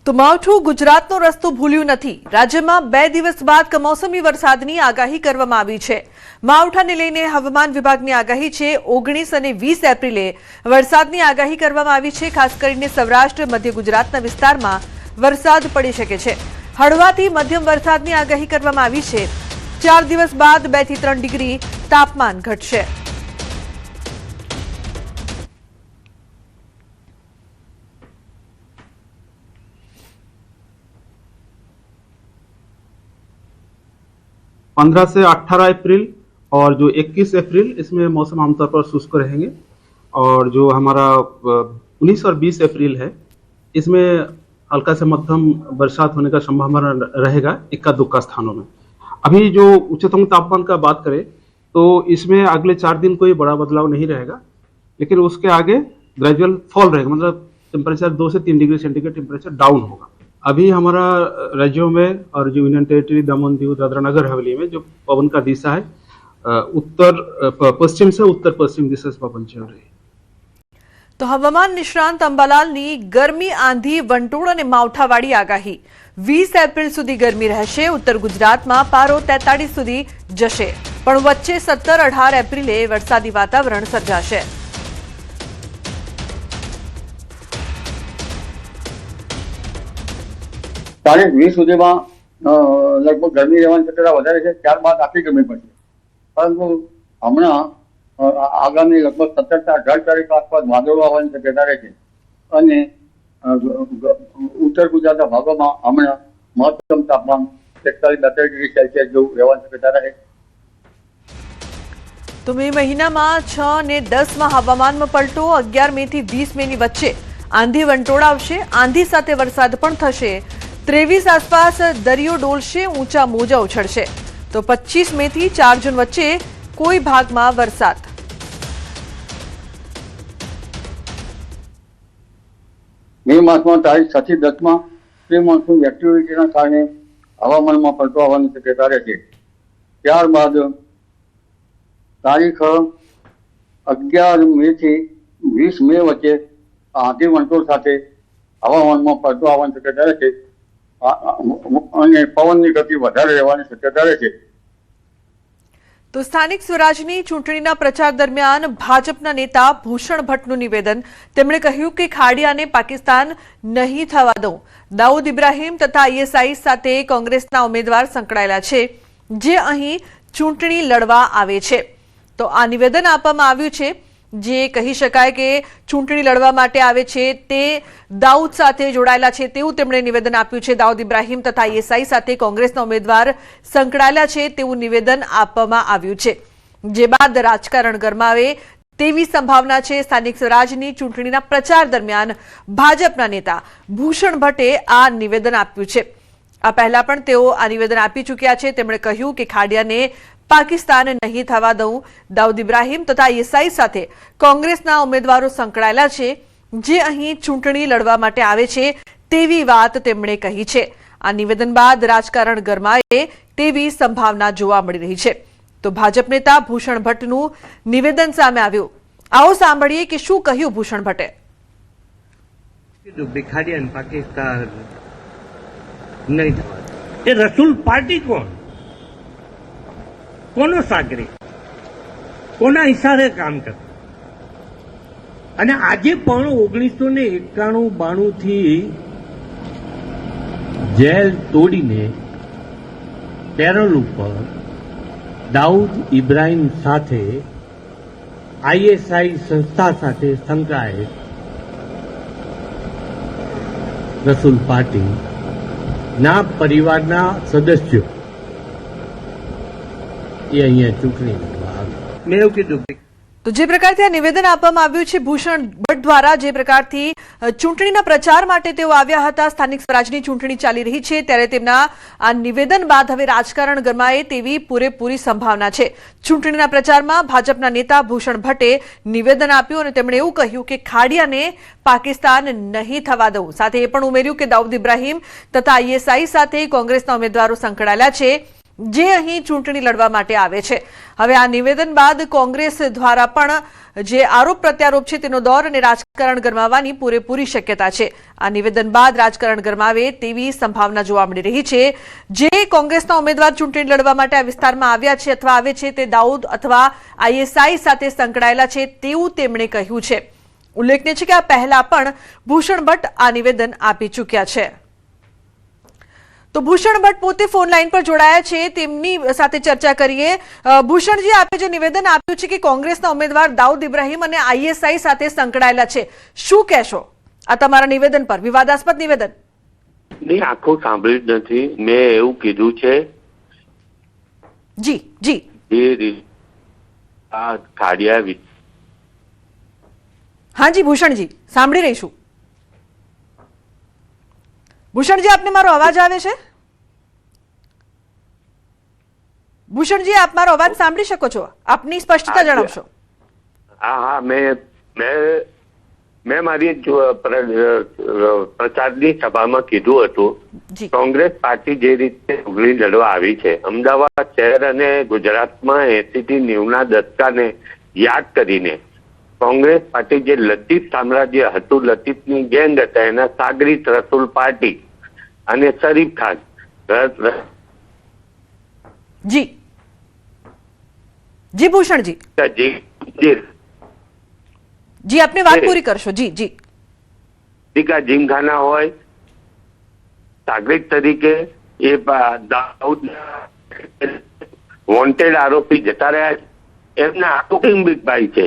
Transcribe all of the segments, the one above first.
તો માવઠું ગુજરાતનો રસ્તો ભૂલ્યું નથી। રાજ્યમાં 2 દિવસ બાદ કમોસમી વરસાદની આગાહી કરવામાં આવી છે। માવઠાને લઈને હવામાન વિભાગની આગાહી છે। 19 અને 20 એપ્રિલે વરસાદની આગાહી કરવામાં આવી છે। ખાસ કરીને સૌરાષ્ટ્ર મધ્ય ગુજરાતના વિસ્તારમાં વરસાદ પડી શકે છે। હળવાથી મધ્યમ વરસાદની આગાહી કરવામાં આવી છે। 4 દિવસ બાદ 2 થી 3 ડિગ્રી તાપમાન ઘટશે। पंद्रह से 18 अप्रैल और जो 21 अप्रैल इसमें मौसम आमतौर पर शुष्क रहेंगे और जो हमारा 19 और 20 अप्रैल है इसमें हल्का से मध्यम बरसात होने का संभावना रहेगा इक्का दुक्का स्थानों में। अभी जो उच्चतम तापमान का बात करें तो इसमें अगले 4 दिन कोई बड़ा बदलाव नहीं रहेगा, लेकिन उसके आगे ग्रेजुअल फॉल रहेगा, मतलब टेम्परेचर 2 से 3 डिग्री सेंटीग्रेड टेम्परेचर डाउन होगा। अभी हमारा राज्यों में और जो यूनियन टेरिटरी दमन दीव दादरा नगर हवेली में जो पवन का दिशा है उत्तर पश्चिम से उत्तर पश्चिम दिशा से पवन चल रही है। तो हवामान निष्णांत अंबालालनी गरमी आंधी वंटोळ અને માવઠાવાળી આગાહી 20 એપ્રિલ સુધી ગરમી રહેશે। ઉત્તર ગુજરાતમાં પારો 43 સુધી જશે, પણ વચ્ચે 17-18 એપ્રિલે વરસાદી વાતાવરણ સર્જાશે। तारीख 20 सुधीमां लगभग गर्मी रहेવાની શક્યતા વધારે છે। ત્યારબાદ આખી ગરમી પડશે, પરંતુ હમણાં આગામી લગભગ 17 થી 18 તારીખ આસપાસ વાદળો આવવાની શક્યતા રહે છે અને ઉત્તર ગુજરાતના ભાગોમાં હમણાં મહત્તમ તાપમાન 41-42 ડિગ્રી સેલ્સિયસ જેવું રહેવાની શક્યતા રહે। તો મે મહિનામાં 6 અને 10 માં હવામાનમાં પલટો। 11 મે થી 20 મેની વચ્ચે આંધી વંટોળ આવશે। આંધી સાથે વરસાદ પણ થશે। 23 આસપાસ દરિયો ડોલશે, ઊંચા મોજા ઉછળશે। તો 25 મે થી 4 જૂન વચ્ચે કોઈ ભાગમાં વરસાદ। મે માસમાં તારીખ 6 થી 10 માં પ્રી મોન્સૂન એક્ટિવિટીના કારણે હવામાનમાં પલટો આવવાની શક્યતા રહેશે। ત્યારબાદ તારીખ 11 મે થી 20 મે વચ્ચે આંધી વંટોળ સાથે હવામાનમાં પલટો આવવાની શક્યતા રહેશે અને પવનની ગતિ વધારે રહેવાની શક્યતા રહેશે। તો સ્થાનિક સ્વરાજની ચૂંટણીના પ્રચાર દરમિયાન ભાજપના નેતા ભૂષણ ભટ્ટનું નિવેદન। તેમણે કહ્યું કે ખાડિયાને પાકિસ્તાન નહીં થવા દઉં। દાઉદ ઇબ્રાહીમ તથા આઈએસઆઈ સાથે કોંગ્રેસના ઉમેદવાર સંકળાયેલા છે, જે અહીં ચૂંટણી લડવા આવે છે। તો આ નિવેદન આપવામાં આવ્યું છે, જે કહી શકાય કે ચૂંટણી લડવા માટે આવે છે તે દાઉદ સાથે જોડાયેલા છે તેવું તેમણે નિવેદન આપ્યું છે। દાઉદ ઇબ્રાહીમ તથા આઈએસઆઈ સાથે કોંગ્રેસના ઉમેદવાર સંકળાયેલા છે તેવું નિવેદન આપવામાં આવ્યું છે, જે બાદ રાજકારણ ગરમાવે તેવી સંભાવના છે। સ્થાનિક સ્વરાજની ચૂંટણીના પ્રચાર દરમિયાન ભાજપના નેતા ભૂષણ ભટ્ટે આ નિવેદન આપ્યું છે। આ પહેલા પણ તેઓ આ નિવેદન આપી ચૂક્યા છે। તેમણે કહ્યું કે ખાડિયાને પાકિસ્તાન નહીં થવા દઉં। દાઉદ ઇબ્રાહીમ તથા આઈએસઆઈ સાથે કોંગ્રેસના ઉમેદવારો સંકળાયેલા છે, જે અહીં ચૂંટણી લડવા માટે આવે છે તેવી વાત તેમણે કહી છે। આ નિવેદન બાદ રાજકારણ ગરમાએ તેવી સંભાવના જોવા મળી રહી છે। તો ભાજપ નેતા ભૂષણ ભટ્ટનું નિવેદન સામે આવ્યું। આવો સાંભળીએ કે શું કહ્યું ભૂષણ ભટ્ટે। ખાડિયાને પાકિસ્તાન નહીં થવા એ રસૂલ પાર્ટી કોણ, કોનો સાગરી, કોના ઈશારે કામ કરે? અને આજે પણ 1991-92 થી જેલ તોડીને પેરોલ ઉપર દાઉદ ઇબ્રાહીમ સાથે આઈએસઆઈ સંસ્થા સાથે સંકળાયેલ રસૂલ પાર્ટી ના પરિવારના સદસ્યો એ અહીંયા ચૂંટણી લડવા આવે। મેં એવું કીધું તો જે પ્રકારથી આ નિવેદન આપવામાં આવ્યું છે ભૂષણ ભટ્ટ દ્વારા, જે પ્રકારથી ચૂંટણીના પ્રચાર માટે તેઓ આવ્યા હતા। સ્થાનિક સ્વરાજની ચૂંટણી ચાલી રહી છે, ત્યારે તેમના આ નિવેદન બાદ હવે રાજકારણ ગરમાએ તેવી પૂરેપૂરી સંભાવના છે। ચૂંટણીના પ્રચારમાં ભાજપના નેતા ભૂષણ ભટ્ટે નિવેદન આપ્યું અને તેમણે એવું કહ્યું કે ખાડિયાને પાકિસ્તાન નહીં થવા દઉં। સાથે એ પણ ઉમેર્યું કે દાઉદ ઇબ્રાહીમ તથા આઈએસઆઈ સાથે કોંગ્રેસના ઉમેદવારો સંકળાયેલા છે, જે અહીં ચૂંટણી લડવા માટે આવે છે। હવે આ નિવેદન બાદ કોંગ્રેસ દ્વારા પણ જે આરોપ પ્રત્યારોપ છે તેનો દોર અને રાજકારણ ગરમાવાની પૂરેપૂરી શક્યતા છે। આ નિવેદન બાદ રાજકારણ ગરમાવે તેવી સંભાવના જોવા મળી રહી છે। જે કોંગ્રેસના ઉમેદવાર ચૂંટણી લડવા માટે આ વિસ્તારમાં આવ્યા છે અથવા આવે છે તે દાઉદ અથવા આઈએસઆઈ સાથે સંકળાયેલા છે તેવું તેમણે કહ્યું છે। ઉલ્લેખનીય છે કે આ પહેલા પણ ભૂષણ ભટ્ટ આ નિવેદન આપી ચૂક્યા છે। તો ભૂષણ ભટ્ટ પોતે ફોન લાઈન પર જોડાયા છે, તેમની સાથે ચર્ચા કરીએ। ભૂષણજી, આપે જે નિવેદન આપ્યું છે કે કોંગ્રેસના ઉમેદવાર દાઉદ ઇબ્રાહીમ અને આઈએસઆઈ સાથે સંકળાયેલા છે, શું કહેશો આ તમારા નિવેદન પર? વિવાદાસ્પદ નિવેદન નહીં, આખું સાંભળ્યું જ નથી। મેં એવું કીધું છે જી જી જે આ ખાડિયા હા જી ભૂષણજી, સાંભળી રહી છું। ભૂષણજી, આપને મારો અવાજ આવે છે? ભૂષણજી, આપ મારો અવાજ સાંભળી શકો છો? આપની સ્પષ્ટતા જણાવશો। હા, મેં મારી પ્રચારની સભામાં કીધું હતું કોંગ્રેસ પાર્ટી જે રીતે ચૂંટણી લડવા આવી છે, અમદાવાદ શહેર અને ગુજરાતમાં 80 થી 90ના દશકાને યાદ કરીને કોંગ્રેસ પાર્ટી જે લતીફ સામ્રાજ્ય હતું, લતીફની ગેંગ હતા, એના સાગરીત રસુલ પાર્ટી અને શરીફ ખાન જી જી ભૂષણજી જી આપની વાત પૂરી કરશો। જી જી જીમખાના હોય સાગરીત તરીકે એ દાઉદ વોન્ટેડ આરોપી જતા રહ્યા છે। એમના કૌટુંબિકભાઈ છે।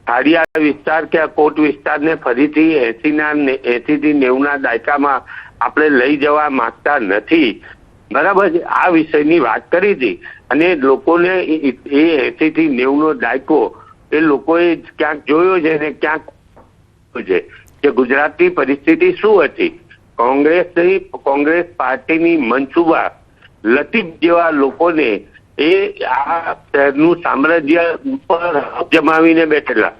ખાડિયા વિસ્તાર કે કોટ વિસ્તારને ફરીથી 80 થી 90ના દાયકામાં આપણે લઈ જવા માંગતા નથી, બરાબર છે? આ વિષયની વાત કરી હતી અને લોકોને એ 80 થી 90નો દાયકો એ લોકોએ ક્યાંક જોયો છે ને ક્યાંક છે કે ગુજરાતની પરિસ્થિતિ શું હતી। કોંગ્રેસ પાર્ટીની મનસુબા લતીફ જેવા લોકોને એ આ શહેરનું સામ્રાજ્ય ઉપર જમાવીને બેઠેલા,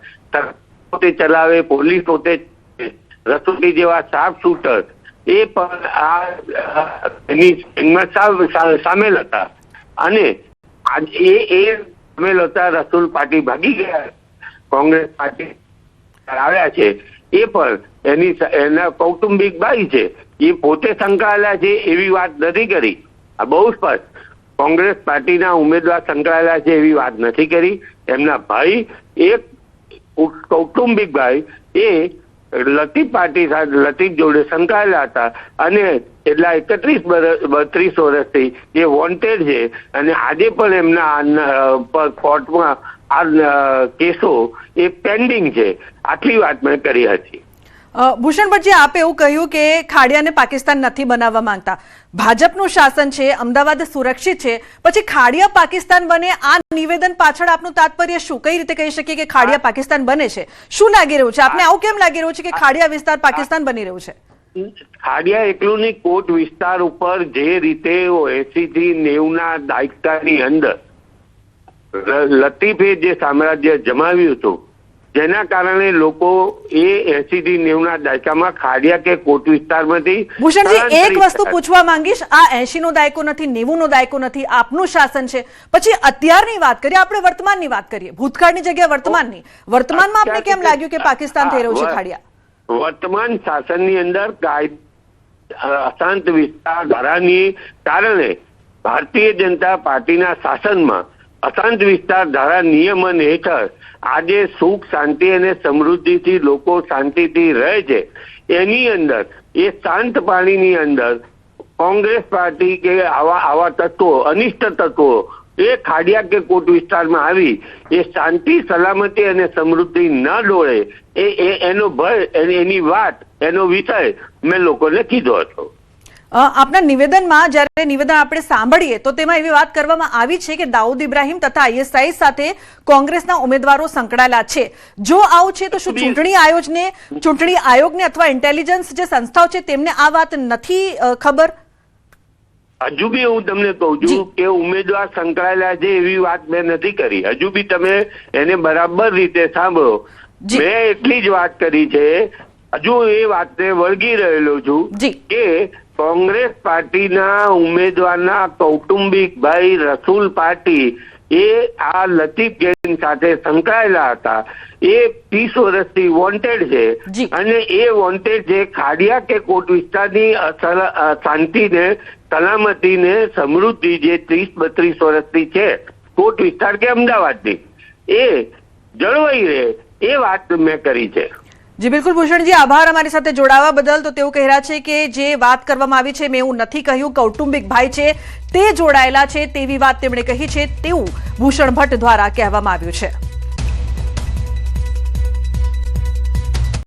પોતે ચલાવે, પોલીસ પોતે, રસોટી જેવા શાર્પ શૂટર એ પણ આ એની સામેલ હતા અને આજે એ સામેલ હતા। રસુલ પાર્ટી ભાગી ગયા, કોંગ્રેસ પાર્ટી આવ્યા છે, એ પણ એના કૌટુંબિક ભાઈ છે, એ પોતે સંકળાયેલા છે એવી વાત નથી કરી। આ બહુ સ્પષ્ટ કોંગ્રેસ પાર્ટીના ઉમેદવાર સંકળાયેલા છે એવી વાત નથી કરી। એમના ભાઈ એક કૌટુંબિક ભાઈ એ લતીફ પાર્ટી સાથે લતીફ જોડે સંકળાયેલા હતા અને એટલા 32 વર્ષથી એ વોન્ટેડ છે અને આજે પણ એમના કોર્ટમાં આ કેસો એ પેન્ડિંગ છે। આટલી વાત મેં કરી હતી। ભૂષણ ભટ્ટજી, આપે એવું કહ્યું કે ખાડિયાને પાકિસ્તાન નથી બનાવવા માંગતા, ભાજપનું શાસન છે, અમદાવાદ સુરક્ષિત છે, પછી ખાડિયા પાકિસ્તાન બને, આ નિવેદન પાછળ આપનું તાત્પર્ય શું? કઈ રીતે કહી શકીએ કે ખાડિયા પાકિસ્તાન બને છે? શું લાગી રહ્યું છે આપને? આવું કેમ લાગી રહ્યું છે કે ખાડિયા વિસ્તાર પાકિસ્તાન બની રહ્યું છે? ખાડિયા એકલું નહીં, કોટ વિસ્તાર ઉપર જે રીતે 80 થી 90ના દાયકાની અંદર લતીફે જે સામ્રાજ્ય જમાવ્યું હતું, જેના કારણે લોકો એ 80 થી 90ના દાયકામાં ખાડિયા કે કોટ વિસ્તારમાંથી ભૂષણજી, એક વસ્તુ પૂછવા માંગીશ, આ 80નો દાયકો નથી, 90નો દાયકો નથી, આપનું શાસન છે, પછી અત્યારની વાત કરીએ, આપણે વર્તમાનની વાત કરીએ, ભૂતકાળની જગ્યાએ વર્તમાનની, વર્તમાનમાં આપને કેમ લાગ્યું કે પાકિસ્તાન થઈ રહ્યું છે ખાડિયા? વર્તમાન શાસનની અંદર અશાંત વિસ્તાર ધારાની કારણે ભારતીય જનતા પાર્ટીના શાસનમાં અશાંત વિસ્તાર ધારા નિયમન હેઠળ આજે સુખ, શાંતિ અને સમૃદ્ધિથી લોકો શાંતિથી રહે છે। એની અંદર એ શાંત પાણીની અંદર કોંગ્રેસ પાર્ટી કે આવા તત્વો, અનિષ્ટ તત્વો એ ખાડિયા કે કોટ વિસ્તારમાં આવી એ શાંતિ, સલામતી અને સમૃદ્ધિ ન ડોળે એનો ભય, એની વાત, એનો વિષય મેં લોકોને કીધો હતો। આપના નિવેદનમાં જ્યારે નિવેદન આપણે સાંભળીએ તો તેમાં એવી વાત કરવામાં આવી છે કે દાઉદ ઇબ્રાહીમ તથા આઈએસઆઈ સાથે કોંગ્રેસના ઉમેદવારો સંકળાયેલા છે। જો આવું છે તો શું ચૂંટણી આયોગને અથવા ઇન્ટેલિજન્સ જે સંસ્થાઓ છે તેમને આ વાત નથી ખબર? હજુ બી હું તમને કહું છું કે ઉમેદવાર સંકળાયેલા છે એવી વાત મેં નથી કરી। હજુ બી તમે એને બરાબર રીતે સાંભળો। મેં એટલી જ વાત કરી છે, હજુ એ વાતને વળગી રહેલો છું કે કોંગ્રેસ પાર્ટીના ઉમેદવારના કૌટુંબિક ભાઈ રસુલ પાર્ટી એ આ લતીફ ગેંગ સાથે સંકળાયેલા હતા. એ 30 વર્ષથી વોન્ટેડ છે જી. અને એ વોન્ટેડ છે ખાડિયા કે કોટ વિસ્તારની શાંતિને, સલામતીને, સમૃદ્ધિ જે 30-32 વર્ષથી છે કોટ વિસ્તાર કે અમદાવાદની, એ જળવાઈ રહે એ વાત મેં કરી છે. જી બિલકુલ ભૂષણજી, આભાર અમારી સાથે જોડાવા બદલ. તો તેઓ કહી રહ્યા છે કે જે વાત કરવામાં આવી છે મેં એવું નથી કહ્યું, કૌટુંબિક ભાઈ છે તે જોડાયેલા છે તેવી વાત તેમણે કહી છે તેવું ભૂષણ ભટ્ટ દ્વારા કહેવામાં આવ્યું છે.